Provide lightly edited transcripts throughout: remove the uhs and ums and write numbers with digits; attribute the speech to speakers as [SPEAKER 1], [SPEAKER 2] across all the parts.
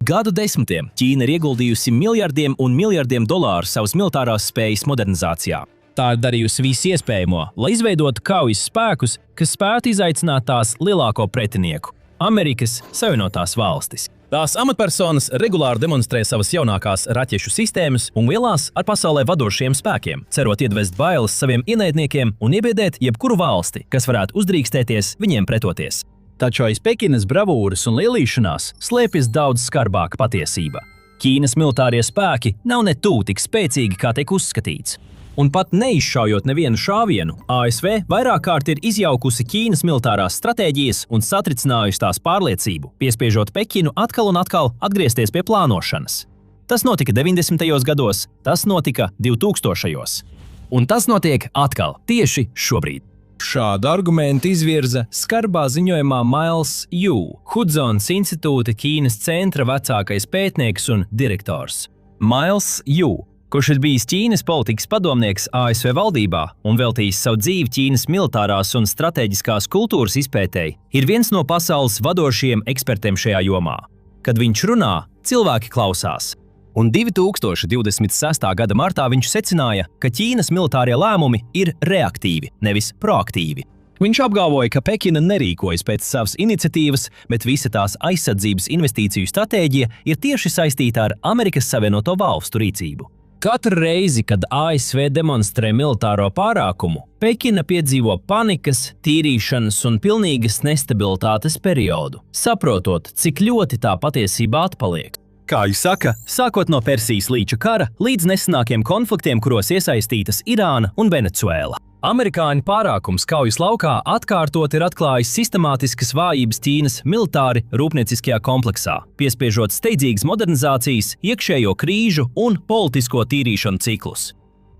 [SPEAKER 1] Gadu desmitiem Ķīna ir ieguldījusi miljardiem un miljardiem dolāru savas militārās spējas modernizācijā. Tā ir darījusi visu iespējamo, lai izveidotu kaujas spēkus, kas spētu izaicināt tās lielāko pretinieku – Amerikas Savienotās valstis. Tās amatpersonas regulāri demonstrē savas jaunākās raķešu sistēmas un vielās ar pasaulē vadošiem spēkiem, cerot iedvest bailes saviem ienaidniekiem un iebiedēt jebkuru valsti, kas varētu uzdrīkstēties viņiem pretoties. Taču aiz Pekinas bravūras un lielīšanās slēpjas daudz skarbāka patiesība. Ķīnas militārie spēki nav ne tuvu tik spēcīgi, kā tiek uzskatīts. Un pat neizšaujot nevienu šāvienu, ASV vairāk kārt ir izjaukusi Ķīnas militārās stratēģijas un satricinājusi tās pārliecību, piespiežot Pekinu atkal un atkal atgriezties pie plānošanas. Tas notika 90. gados, tas notika 2000. Un tas notiek atkal tieši šobrīd. Šādu argumentu izvirza skarbā ziņojumā Miles Yu, Hudzonas institūta Ķīnas centra vecākais pētnieks un direktors. Miles Yu, kurš ir bijis Ķīnas politikas padomnieks ASV valdībā un veltījis savu dzīvi Ķīnas militārās un strateģiskās kultūras izpētēji, ir viens no pasaules vadošajiem ekspertiem šajā jomā. Kad viņš runā, cilvēki klausās. Un 2026. gada martā viņš secināja, ka Ķīnas militārie lēmumi ir reaktīvi, nevis proaktīvi. Viņš apgalvoja, ka Pekina nerīkojas pēc savas iniciatīvas, bet visa tās aizsardzības investīciju stratēģija ir tieši saistīta ar Amerikas Savienoto Valstu rīcību. Katru reizi, kad ASV demonstrē militāro pārākumu, Pekina piedzīvo panikas, tīrīšanas un pilnīgas nestabilitātes periodu, saprotot, cik ļoti tā patiesībā atpaliek. Kā jau saka, sākot no Persijas līča kara līdz nesenākiem konfliktiem, kuros iesaistītas Irāna un Venecuēla. Amerikāņu pārākums kaujas laukā atkārtot ir atklājis sistemātiskas vājības Ķīnas militāri rūpnieciskajā kompleksā, piespiežot steidzīgas modernizācijas, iekšējo krīžu un politisko tīrīšanu ciklus.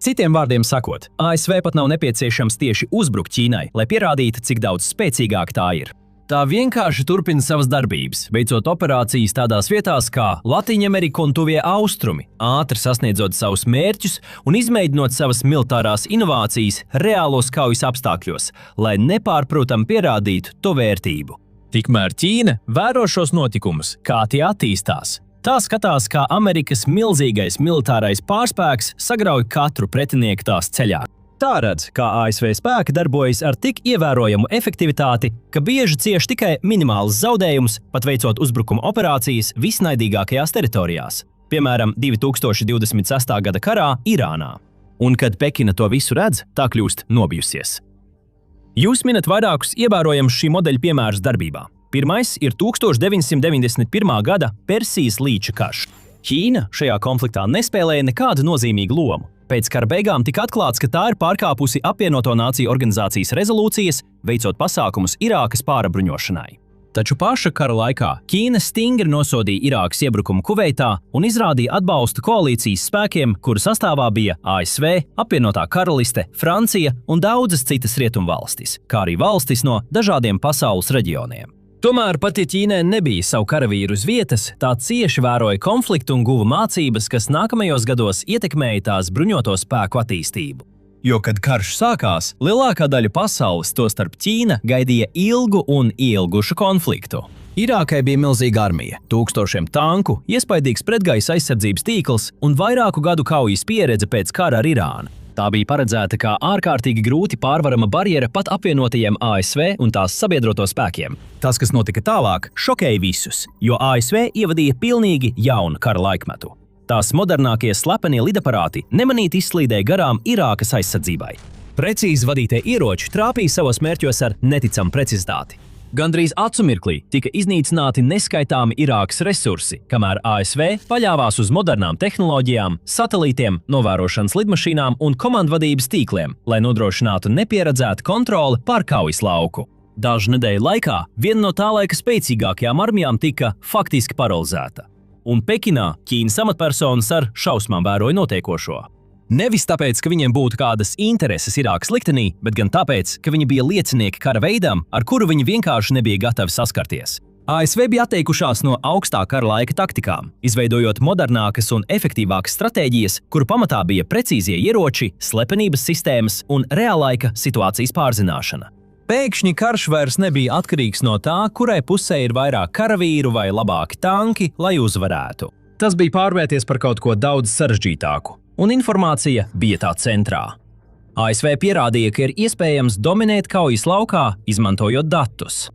[SPEAKER 1] Citiem vārdiem sakot, ASV pat nav nepieciešams tieši uzbrukt Ķīnai, lai pierādītu, cik daudz spēcīgāk tā ir. Tā vienkārši turpina savas darbības, veicot operācijas tādās vietās kā Latīņamerika un Tuvie Austrumi, ātri sasniedzot savus mērķus un izmēģinot savas militārās inovācijas reālos kaujas apstākļos, lai nepārprotam pierādītu to vērtību. Tikmēr Ķīna vēro šos notikumus, kā tie attīstās. Tā skatās, kā Amerikas milzīgais militārais pārspēks sagrauj katru pretinieku tās ceļā. Tā redz, kā ASV spēki darbojas ar tik ievērojamu efektivitāti, ka bieži cieš tikai minimāls zaudējums, pat veicot uzbrukuma operācijas visnaidīgākajās teritorijās, piemēram, 2026. gada karā Irānā. Un, kad Pekina to visu redz, tā kļūst nobijusies. Jūs minat vairākus ievērojamus šī modeļa piemērus darbībā. Pirmais ir 1991. gada Persijas līča karš. Ķīna šajā konfliktā nespēlēja nekādu nozīmīgu lomu. Pēc kara beigām tika atklāts, ka tā ir pārkāpusi Apvienoto Nāciju organizācijas rezolūcijas, veicot pasākumus Irākas pārabruņošanai. Taču paša kara laikā Ķīna stingri nosodīja Irākas iebrukumu Kuveitā un izrādīja atbalstu koalīcijas spēkiem, kuru sastāvā bija ASV, Apvienotā Karaliste, Francija un daudzas citas rietumvalstis, kā arī valstis no dažādiem pasaules reģioniem. Tomēr pat ja Ķīnai nebija savu karavīru uz vietas, tā cieši vēroja konfliktu un guva mācības, kas nākamajos gados ietekmēja tās bruņoto spēku attīstību. Jo, kad karš sākās, lielākā daļa pasaules, tostarp Ķīna, gaidīja ilgu un ilgušu konfliktu. Irākai bija milzīga armija, tūkstošiem tanku, iespaidīgs pretgaisa aizsardzības tīkls un vairāku gadu kaujas pieredze pēc kara ar Irānu. Tā bija paredzēta kā ārkārtīgi grūti pārvarama barjera pat apvienotajiem ASV un tās sabiedroto spēkiem. Tas, kas notika tālāk, šokēja visus, jo ASV ievadīja pilnīgi jaunu kara laikmetu. Tās modernākie slepenie lidaparāti nemanīti izslīdēja garām Irākas aizsardzībai. Precīzi vadītie ieroči trāpīja savos mērķos ar neticamu precizitāti. Gandrīz acu mirklī tika iznīcināti neskaitāmi Irākas resursi, kamēr ASV paļāvās uz modernām tehnoloģijām, satelītiem, novērošanas lidmašīnām un komandvadības tīkliem, lai nodrošinātu nepieredzētu kontroli pār kaujas lauku. Dažu nedēļu laikā viena no tā laika spēcīgākajām armijām tika faktiski paralizēta. Un Pekinā Ķīnas amatpersonas ar šausmām vēroja notiekošo. Nevis tāpēc, ka viņiem būtu kādas intereses Irākas liktenī, bet gan tāpēc, ka viņi bija liecinieki kara veidam, ar kuru viņi vienkārši nebija gatavi saskarties. ASV bija atteikušās no augstā kara laika taktikām, izveidojot modernākas un efektīvākas stratēģijas, kuru pamatā bija precīzie ieroči, slepenības sistēmas un reālaika situācijas pārzināšana. Pēkšņi karš vairs nebija atkarīgs no tā, kurai pusē ir vairāk karavīru vai labāki tanki, lai uzvarētu. Tas bija pārvērties par kaut ko daudz sarežģītāku, un informācija bija tā centrā. ASV pierādīja, ka ir iespējams dominēt kaujas laukā, izmantojot datus.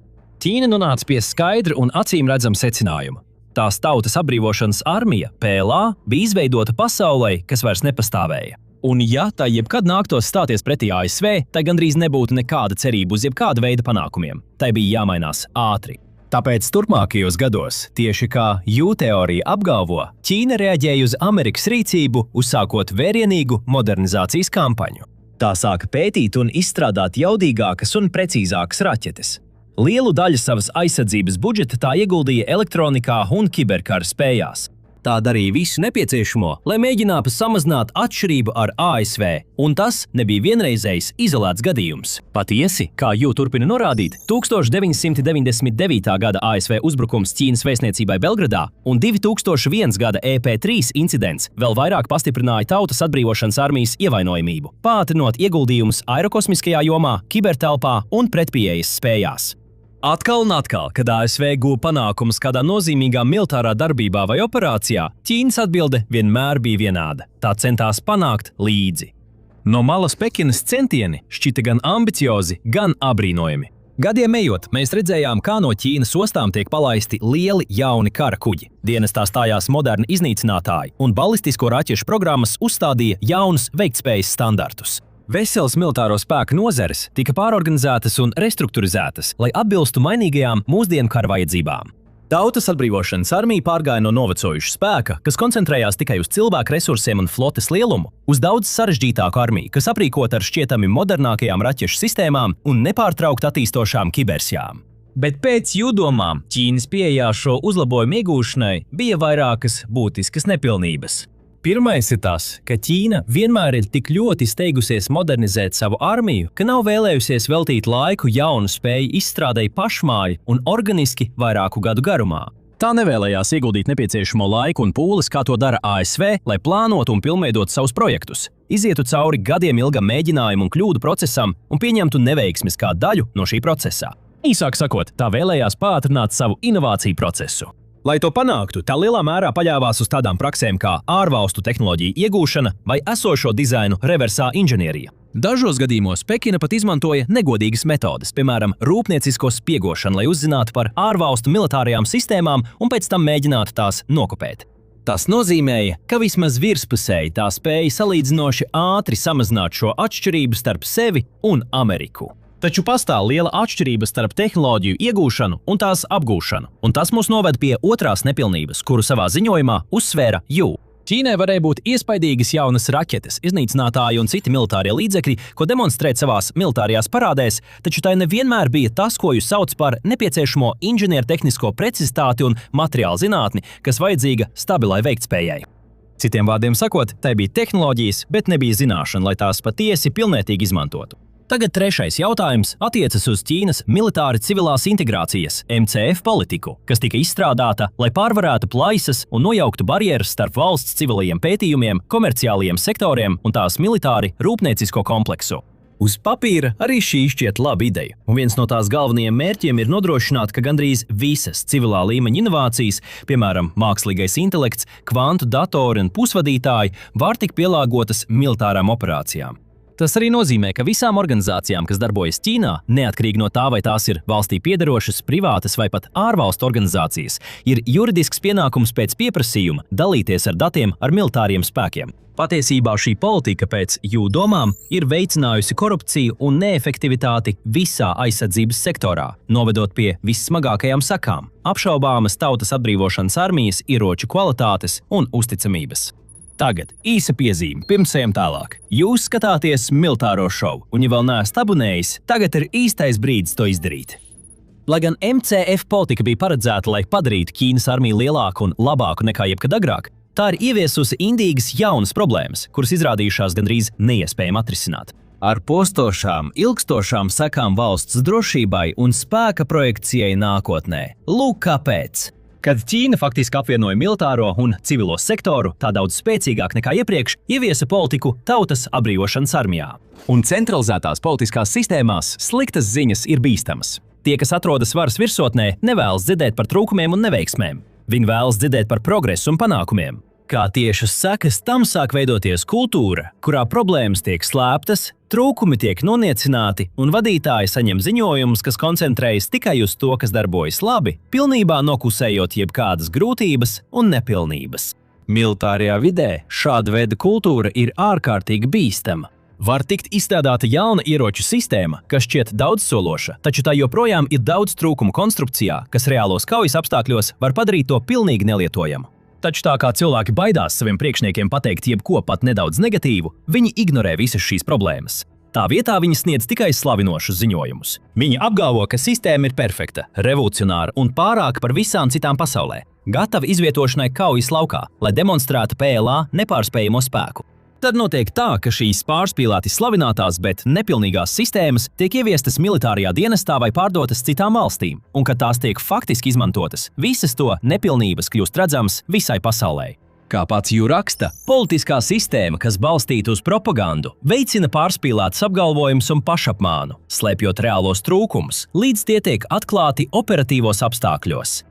[SPEAKER 1] Ķīna nonāca pie skaidra un acīmredzama secinājuma. Tās Tautas atbrīvošanas armija, PLA, bija izveidota pasaulē, kas vairs nepastāvēja. Un ja tā jebkad nāktos stāties pretī ASV, tai gandrīz nebūtu nekāda cerība uz jebkāda veida panākumiem. Tai bija jāmainās ātri. Tāpēc turpmākajos gados, tieši kā U-teorija apgalvo, Ķīna reaģēja uz Amerikas rīcību, uzsākot vērienīgu modernizācijas kampaņu. Tā sāka pētīt un izstrādāt jaudīgākas un precīzākas raķetes. Lielu daļu savas aizsardzības budžeta tā ieguldīja elektronikā un kiberkara spējās. Tā darīja visu nepieciešamo, lai mēģinātu samazināt atšķirību ar ASV, un tas nebija vienreizējs izolēts gadījums. Patiesi, kā Jū turpina norādīt, 1999. gada ASV uzbrukums Ķīnas vēstniecībai Belgradā un 2001. gada EP3 incidents vēl vairāk pastiprināja Tautas atbrīvošanas armijas ievainojamību, pātrinot ieguldījumus aerokosmiskajā jomā, kibertelpā un pretpieejas spējās. Atkal un atkal, kad ASV guva panākumus kādā nozīmīgā militārā darbībā vai operācijā, Ķīnas atbilde vienmēr bija vienāda. Tā centās panākt līdzi. No malas Pekinas centieni šķita gan ambiciozi, gan abrīnojami. Gadiem ejot, mēs redzējām, kā no Ķīnas ostām tiek palaisti lieli jauni kara kuģi. Dienestā stājās moderni iznīcinātāji, un balistisko raķešu programmas uzstādīja jaunus veiktspējas standartus. Veselas militāro spēku nozares tika pārorganizētas un restruktūrizētas, lai atbilstu mainīgajām mūsdienu kara vajadzībām. Tautas atbrīvošanas armija pārgāja no novecojuša spēka, kas koncentrējās tikai uz cilvēku resursiem un flotes lielumu, uz daudz sarežģītāku armiju, kas aprīkota ar šķietami modernākajām raķešu sistēmām un nepārtraukt attīstošām kibersjām. Bet pēc jūdomām Ķīnas pieejā šo uzlabojumu iegūšanai bija vairākas būtiskas nepilnības. Pirmais ir tas, ka Ķīna vienmēr ir tik ļoti steigusies modernizēt savu armiju, ka nav vēlējusies veltīt laiku jaunu spēju izstrādēji pašmāju un organiski vairāku gadu garumā. Tā nevēlējās ieguldīt nepieciešamo laiku un pūles, kā to dara ASV, lai plānotu un pilnveidot savus projektus, izietu cauri gadiem ilgam mēģinājumu un kļūdu procesam un pieņemtu neveiksmes kā daļu no šī procesa. Īsāk sakot, tā vēlējās pātrināt savu inovāciju procesu. Lai to panāktu, tā lielā mērā paļāvās uz tādām praksēm kā ārvalstu tehnoloģiju iegūšana vai esošo dizainu reversā inženierija. Dažos gadījumos Pekina pat izmantoja negodīgas metodes, piemēram, rūpniecisko spiegošanu, lai uzzinātu par ārvalstu militārajām sistēmām un pēc tam mēģinātu tās nokopēt. Tas nozīmēja, ka vismaz virspusēji tā spēja salīdzinoši ātri samazināt šo atšķirību starp sevi un Ameriku. Taču pastāv liela atšķirība starp tehnoloģiju iegūšanu un tās apgūšanu, un tas mūs noved pie otrās nepilnības, kuru savā ziņojumā uzsvēra Jū. Ķīnai varēja būt iespaidīgas jaunas raķetes, iznīcinātāji un citi militārie līdzekļi, ko demonstrēt savās militārajās parādēs, taču tai nevienmēr bija tas, ko jūs sauc par nepieciešamo inženiertehnisko precizitāti un materiālu zinātni, kas vajadzīga stabilai veiktspējai. Citiem vārdiem sakot, tai bija tehnoloģijas, bet nebija zināšana, lai tās patiesi pilnvērtīgi izmantotu. Tagad trešais jautājums attiecas uz Ķīnas militāri civilās integrācijas MCF politiku, kas tika izstrādāta, lai pārvarētu plaisas un nojauktu barjeras starp valsts civilajiem pētījumiem, komerciālajiem sektoriem un tās militāri rūpniecisko kompleksu. Uz papīra arī šī šķiet laba ideja, un viens no tās galvenajiem mērķiem ir nodrošināt, ka gandrīz visas civilā līmeņa inovācijas, piemēram, mākslīgais intelekts, kvantu datori un pusvadītāji, var tikt pielāgotas militārām operācijām. Tas arī nozīmē, ka visām organizācijām, kas darbojas Ķīnā, neatkarīgi no tā, vai tās ir valstī piederošas, privātas vai pat ārvalstu organizācijas, ir juridisks pienākums pēc pieprasījuma dalīties ar datiem ar militāriem spēkiem. Patiesībā šī politika pēc Jū domām ir veicinājusi korupciju un neefektivitāti visā aizsardzības sektorā, novedot pie vissmagākajām sakām – apšaubāmas Tautas atbrīvošanas armijas ieroču kvalitātes un uzticamības. Tagad īsa piezīme, pirms ejam tālāk. Jūs skatāties militāro šovu, un ja vēl neesat abonējis, tagad ir īstais brīdis to izdarīt. Lai gan MCF politika bija paredzēta, lai padarītu Ķīnas armiju lielāku un labāku nekā jebkad agrāk, tā ir ieviesusi indīgas jaunas problēmas, kuras izrādījušās gandrīz neiespējami atrisināt. Ar postošām, ilgstošām sekām valsts drošībai un spēka projekcijai nākotnē. Lūk, kāpēc. Kad Ķīna faktiski apvienoja militāro un civilo sektoru tā daudz spēcīgāk nekā iepriekš, ieviesa politiku tautas atbrīvošanas armijā. Un centralizētās politiskās sistēmās sliktas ziņas ir bīstamas. Tie, kas atrodas varas virsotnē, nevēlas dzirdēt par trūkumiem un neveiksmēm. Viņi vēlas dzirdēt par progresu un panākumiem. Kā tiešas sekas tam sāk veidoties kultūra, kurā problēmas tiek slēptas, trūkumi tiek noniecināti un vadītāji saņem ziņojumus, kas koncentrējas tikai uz to, kas darbojas labi, pilnībā noklusējot jebkādas grūtības un nepilnības. Militārajā vidē šāda veida kultūra ir ārkārtīgi bīstama. Var tikt izstrādāta jauna ieroču sistēma, kas šķiet daudzsološa, taču tā joprojām ir daudz trūkumu konstrukcijā, kas reālos kaujas apstākļos var padarīt to pilnīgi nelietojamu. Taču tā kā cilvēki baidās saviem priekšniekiem pateikt jebko pat nedaudz negatīvu, viņi ignorē visas šīs problēmas. Tā vietā viņi sniedz tikai slavinošus ziņojumus. Viņi apgalvo, ka sistēma ir perfekta, revolucionāra un pārāka par visām citām pasaulē, gatava izvietošanai kaujas laukā, lai demonstrētu PLA nepārspējamo spēku. Tad notiek tā, ka šīs pārspīlēti slavinātās, bet nepilnīgās sistēmas tiek ieviestas militārajā dienestā vai pārdotas citām valstīm, un kad tās tiek faktiski izmantotas, visas to nepilnības kļūst redzamas visai pasaulē. Kā pats Jū raksta, politiskā sistēma, kas balstīta uz propagandu, veicina pārspīlētas apgalvojumus un pašapmānu, slēpjot reālos trūkumus, līdz tie tiek atklāti operatīvos apstākļos.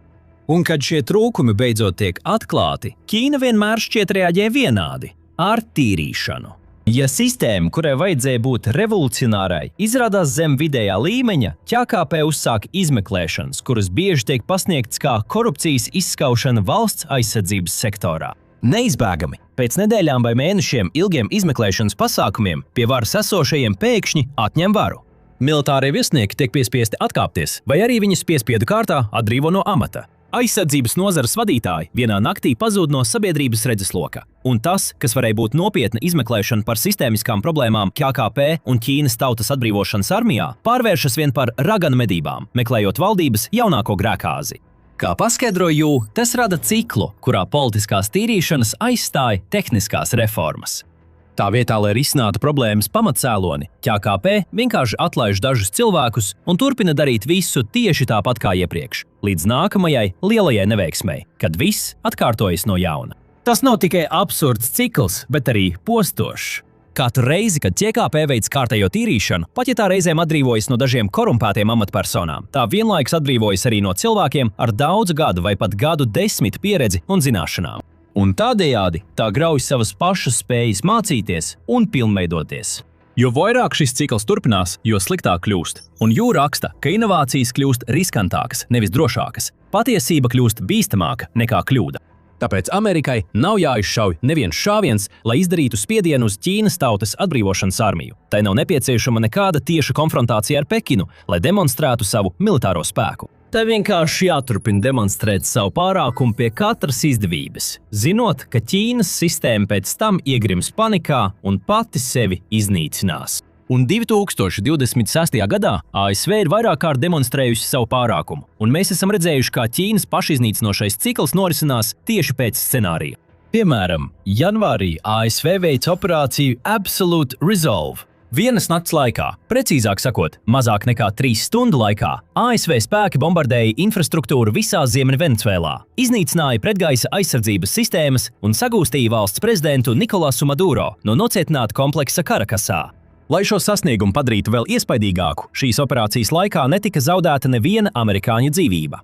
[SPEAKER 1] Un kad šie trūkumi beidzot tiek atklāti, Ķīna vienmēr šķiet reaģē vienādi. Ar tīrīšanu. Ja sistēma, kurai vajadzēja būt revolucionārai, izrādās zem vidējā līmeņa, ķākāpē uzsāk izmeklēšanas, kuras bieži tiek pasniegtas kā korupcijas izskaušana valsts aizsardzības sektorā. Neizbēgami, pēc nedēļām vai mēnešiem ilgiem izmeklēšanas pasākumiem pie varas esošajiem pēkšņi atņem varu. Militārie virsnieki tiek piespiesti atkāpties, vai arī viņus piespiedu kārtā atbrīvo no amata. Aizsardzības nozares vadītāji vienā naktī pazūd no sabiedrības redzesloka, un tas, kas varēja būt nopietna izmeklēšana par sistēmiskām problēmām KKP un Ķīnas tautas atbrīvošanas armijā, pārvēršas vien par raganu medībām, meklējot valdības jaunāko grēkāzi. Kā paskaidro Jū, tas rada ciklu, kurā politiskās tīrīšanas aizstāja tehniskās reformas. Tā vietā, lai risinātu problēmas pamatcēloni, ķākāpē vienkārši atlaiž dažus cilvēkus un turpina darīt visu tieši tāpat kā iepriekš, līdz nākamajai lielajai neveiksmei, kad viss atkārtojas no jauna. Tas nav tikai absurds cikls, bet arī postošs. Katru reizi, kad ķākāpē veic kārtējo tīrīšanu, pat ja tā reizēm atbrīvojas no dažiem korumpētiem amatpersonām, tā vienlaikus atbrīvojas arī no cilvēkiem ar daudzu gadu vai pat gadu desmit pieredzi un zināšanām. Un tādējādi tā grauj savas pašas spējas mācīties un pilnveidoties. Jo vairāk šis cikls turpinās, jo sliktāk kļūst. Un Jū raksta, ka inovācijas kļūst riskantākas, nevis drošākas. Patiesība kļūst bīstamāka nekā kļūda. Tāpēc Amerikai nav jāizšauj neviens šāviens, lai izdarītu spiedienu uz Ķīnas tautas atbrīvošanas armiju. Tai nav nepieciešama nekāda tieša konfrontācija ar Pekinu, lai demonstrētu savu militāro spēku. Tai vienkārši jāturpina demonstrēt savu pārākumu pie katras izdevības, zinot, ka Ķīnas sistēma pēc tam iegrims panikā un pati sevi iznīcinās. Un 2026. gadā ASV ir vairāk kārt demonstrējusi savu pārākumu, un mēs esam redzējuši, kā Ķīnas pašiznīcinošais cikls norisinās tieši pēc scenārija. Piemēram, janvārī ASV veica operāciju Absolute Resolve. Vienas nakts laikā, precīzāk sakot, mazāk nekā 3 stundu laikā, ASV spēki bombardēja infrastruktūru visā Ziemeļvenecuēlā, iznīcināja pretgaisa aizsardzības sistēmas un sagūstīja valsts prezidentu Nikolasu Maduro no nocietināta kompleksa Karakasā. Lai šo sasniegumu padarītu vēl iespaidīgāku, šīs operācijas laikā netika zaudēta neviena amerikāņu dzīvība.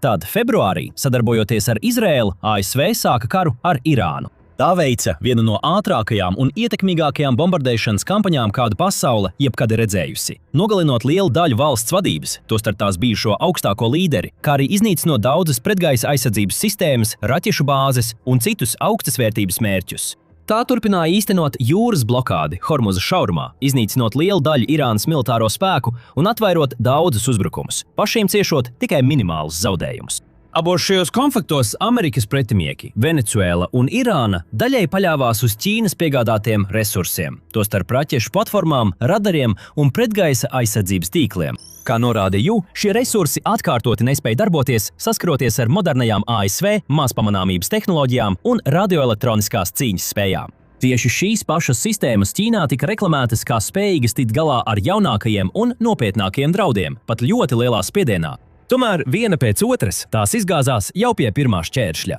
[SPEAKER 1] Tad februārī, sadarbojoties ar Izraēlu, ASV sāka karu ar Irānu. Tā veica vienu no ātrākajām un ietekmīgākajām bombardēšanas kampaņām, kādu pasaule jebkad ir redzējusi, nogalinot lielu daļu valsts vadības, tostarp tās bijušo augstāko līderi, kā arī iznīcinot daudzas pretgaisa aizsardzības sistēmas, raķešu bāzes un citus augstasvērtības mērķus. Tā turpināja īstenot jūras blokādi Hormuza šaurumā, iznīcinot lielu daļu Irānas militāro spēku un atvairot daudzus uzbrukumus, pašiem ciešot tikai minimālus zaudējumus. Abos šajos konfliktos Amerikas pretinieki, Venecuēla un Irāna, daļai paļāvās uz Ķīnas piegādātiem resursiem, tostarp raķešu platformām, radariem un pretgaisa aizsardzības tīkliem. Kā norāda Jū, šie resursi atkārtoti nespēja darboties, saskaroties ar modernajām ASV mazpamanāmības tehnoloģijām un radioelektroniskās cīņas spējām. Tieši šīs pašas sistēmas Ķīnā tika reklamētas kā spējīgas tikt galā ar jaunākajiem un nopietnākajiem draudiem, pat ļoti lielā spiedienā. Tomēr viena pēc otras tās izgāzās jau pie pirmā šķēršļa.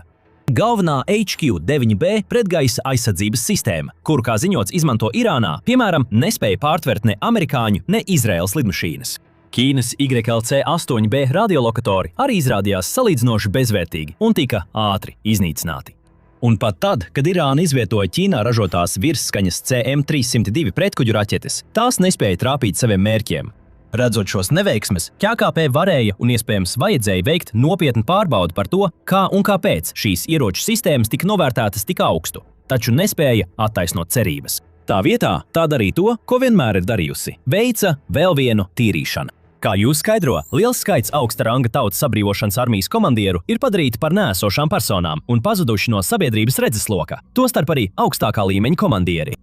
[SPEAKER 1] Galvenā HQ-9B pretgaisa aizsardzības sistēma, kuru, kā ziņots, izmanto Irānā, piemēram, nespēja pārtvert ne amerikāņu, ne Izraēlas lidmašīnas. Ķīnas YLC-8B radiolokatori arī izrādījās salīdzinoši bezvērtīgi un tika ātri iznīcināti. Un pat tad, kad Irāna izvietoja Ķīnā ražotās virsskaņas CM-302 pretkuģu raķetes, tās nespēja trāpīt saviem mērķiem. Redzot šos neveiksmes, ČKP varēja un iespējams vajadzēja veikt nopietnu pārbaudi par to, kā un kāpēc šīs ieroču sistēmas tika novērtētas tik augstu, taču nespēja attaisnot cerības. Tā vietā tā darīja to, ko vienmēr ir darījusi – veica vēl vienu tīrīšanu. Kā jūs skaidro, liels skaits augsta ranga Tautas atbrīvošanas armijas komandieru ir padarīti par nēsošām personām un pazuduši no sabiedrības redzesloka, tostarp arī augstākā līmeņa komandieri.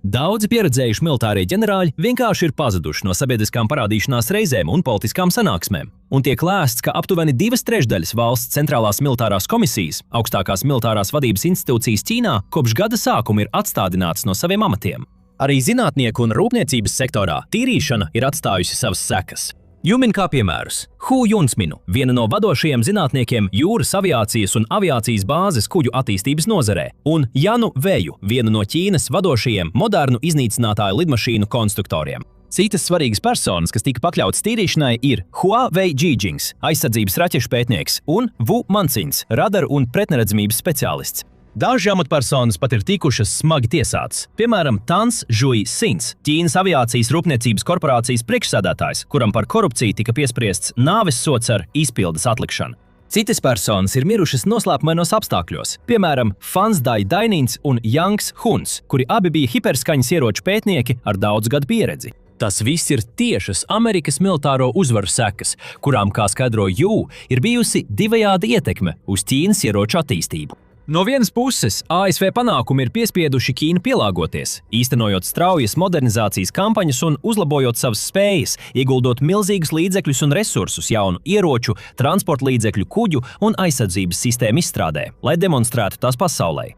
[SPEAKER 1] Daudzi pieredzējuši militārie ģenerāļi vienkārši ir pazuduši no sabiedriskām parādīšanās reizēm un politiskām sanāksmēm, un tiek lēsts, ka aptuveni 2/3 valsts centrālās militārās komisijas, augstākās militārās vadības institūcijas Ķīnā, kopš gada sākuma ir atstādināts no saviem amatiem. Arī zinātnieku un rūpniecības sektorā tīrīšana ir atstājusi savas sekas. Jumin kā piemērus Hu Junsminu, viena no vadošajiem zinātniekiem jūras aviācijas un aviācijas bāzes kuģu attīstības nozarē, un Janu Veju, vienu no Ķīnas vadošajiem modernu iznīcinātāju lidmašīnu konstruktoriem. Citas svarīgas personas, kas tika pakļautas tīrīšanai, ir Hua Wei Jijings, aizsardzības raķešu pētnieks, un Wu Mancins, radaru un pretneredzamības speciālists. Daži amatpersonas pat ir tikušas smagi tiesātas. Piemēram, Tans Žui Sins, Ķīnas aviācijas rūpniecības korporācijas priekšsēdētājs, kuram par korupciju tika piespriests nāves sods ar izpildes atlikšanu. Citas personas ir mirušas noslēpumainos apstākļos, piemēram, Fans Dai Dainins un Jangs Huns, kuri abi bija hiperskaņas ieroču pētnieki ar daudz gadu pieredzi. Tas viss ir tiešas Amerikas militāro uzvaru sekas, kurām, kā skaidro Jū, ir bijusi divējāda ietekme uz Ķīnas ieroču attīstību. No vienas puses, ASV panākumi ir piespieduši Ķīnu pielāgoties, īstenojot straujas modernizācijas kampaņas un uzlabojot savas spējas, ieguldot milzīgus līdzekļus un resursus jaunu ieroču, transporta līdzekļu, kuģu un aizsardzības sistēmu izstrādē, lai demonstrētu tās pasaulē.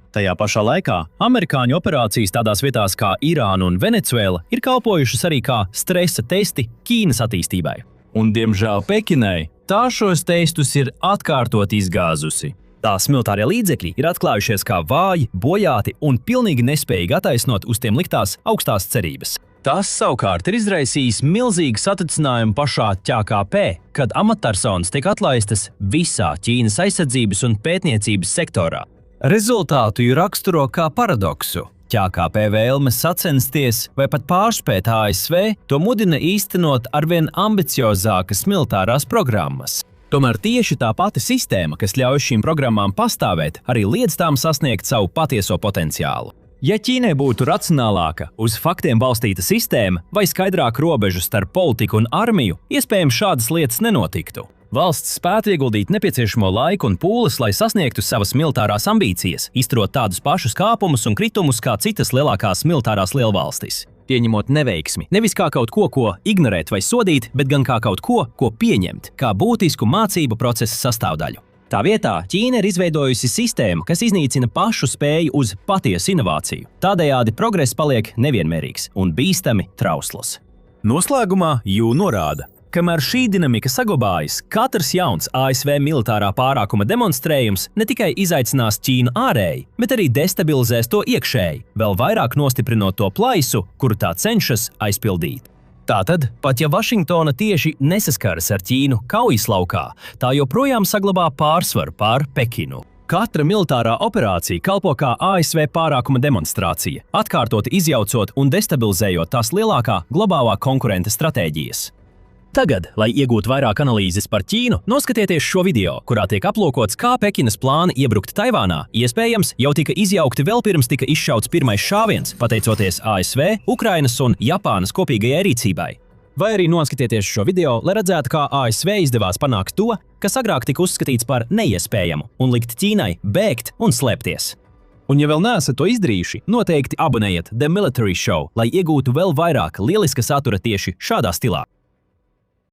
[SPEAKER 1] Tajā pašā laikā amerikāņu operācijas tādās vietās kā Irāna un Venecuēla ir kalpojušas arī kā stresa testi Ķīnas attīstībai. Un, diemžēl, Pekinai tā šos testus ir atkārtot izgāzusi. Tās militārie līdzekļi ir atklājušies kā vāji, bojāti un pilnīgi nespējīgi attaisnot uz tiem liktās augstās cerības. Tas savukārt ir izraisījis milzīgu satricinājumu pašā ČKP, kad amatpersonas tiek atlaistas visā Ķīnas aizsardzības un pētniecības sektorā. Rezultātu raksturo kā paradoksu. ČKP vēlme sacensties vai pat pārspēt ASV to mudina īstenot arvien ambiciozākas militārās programmas. Tomēr tieši tā pati sistēma, kas ļauj šīm programmām pastāvēt, arī liedz tām sasniegt savu patieso potenciālu. Ja Ķīnai būtu racionālāka, uz faktiem balstīta sistēma vai skaidrāka robeža starp politiku un armiju, iespējams šādas lietas nenotiktu. Valsts spētu ieguldīt nepieciešamo laiku un pūles, lai sasniegtu savas militārās ambīcijas, izturot tādus pašus kāpumus un kritumus kā citas lielākās militārās lielvalstis. Pieņemot neveiksmi, nevis kā kaut ko ignorēt vai sodīt, bet gan kā kaut ko pieņemt, kā būtisku mācību procesa sastāvdaļu. Tā vietā Ķīna ir izveidojusi sistēmu, kas iznīcina pašu spēju uz patiesu inovāciju. Tādējādi progress paliek nevienmērīgs un bīstami trausls. Noslēgumā Jū norāda, kamēr šī dinamika saglabājas, katrs jauns ASV militārā pārākuma demonstrējums ne tikai izaicinās Ķīnu ārēji, bet arī destabilizēs to iekšēji, vēl vairāk nostiprinot to plaisu, kuru tā cenšas aizpildīt. Tātad, pat ja Vašingtona tieši nesaskaras ar Ķīnu kaujas laukā, tā joprojām saglabā pārsvaru pār Pekinu. Katra militārā operācija kalpo kā ASV pārākuma demonstrācija, atkārtoti izjaucot un destabilizējot tās lielākā globālā konkurenta stratēģijas. Tagad, lai iegūtu vairāk analīzes par Ķīnu, noskatieties šo video, kurā tiek aplūkots, kā Pekinas plāni iebrukt Taivānā iespējams jau tika izjaukti vēl pirms tika izšauts pirmais šāviens, pateicoties ASV, Ukrainas un Japānas kopīgajai rīcībai. Vai arī noskatieties šo video, lai redzētu, kā ASV izdevās panākt to, kas agrāk tika uzskatīts par neiespējamu un likt Ķīnai bēgt un slēpties. Un ja vēl neesat to izdarījuši, noteikti abonējiet The Military Show, lai iegūtu vēl vairāk lieliska satura tieši šādā stilā.